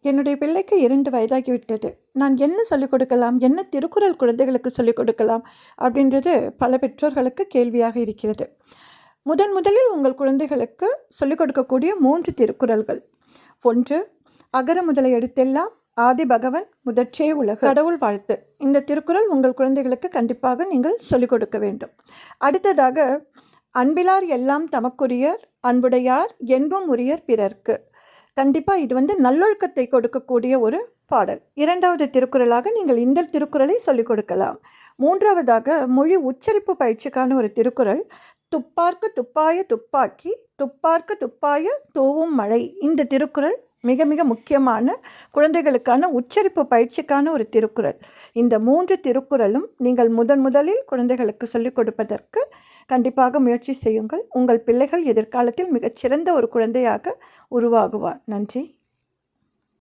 என்னுடைய பிள்ளைக்கு 2 வயதாகிவிட்டது. நான் என்ன சொல்லிக் கொடுக்கலாம்? என்ன திருக்குறள் குழந்தைகளுக்கு சொல்லிக் கொடுக்கலாம்? அப்படின்றது பல பெற்றோர்களுக்கு கேள்வியாக இருக்கிறது. முதலில் உங்கள் குழந்தைகளுக்கு சொல்லிக் கொடுக்கக்கூடிய 3 திருக்குறள்கள். 1, அகர முதல எழுத்தெல்லாம் ஆதி பகவன் முதற்றே உலகு, கடவுள் வாழ்த்து. இந்த திருக்குறள் உங்கள் குழந்தைகளுக்கு கண்டிப்பாக நீங்கள் சொல்லிக் கொடுக்க வேண்டும். அடுத்ததாக, அன்பிலார் எல்லாம் தமக்குரியர், அன்புடையார் என்பும் உரியர் பிறர்க்கு. கண்டிப்பாக இது நல்லொழுக்கத்தை கொடுக்கக்கூடிய ஒரு பாடல். 2வது திருக்குறளாக நீங்கள் இந்த திருக்குறளை சொல்லிக் கொடுக்கலாம். 3வதாக, மொழி உச்சரிப்பு பயிற்சிக்கான ஒரு திருக்குறள். துப்பார்க்கு துப்பாய துப்பாக்கி, துப்பார்க்கு துப்பாய தூவும் மழை. இந்த திருக்குறள் மிக மிக முக்கியமான குழந்தைகளுக்கான உச்சரிப்பு பயிற்சிக்கான ஒரு திருக்குறள். இந்த 3 திருக்குறளும் நீங்கள் முதலில் குழந்தைகளுக்கு சொல்லிக் கொடுப்பதற்கு கண்டிப்பாக முயற்சி செய்யுங்கள். உங்கள் பிள்ளைகள் எதிர்காலத்தில் மிகச்சிறந்த ஒரு குழந்தையாக உருவாகுவார். நன்றி.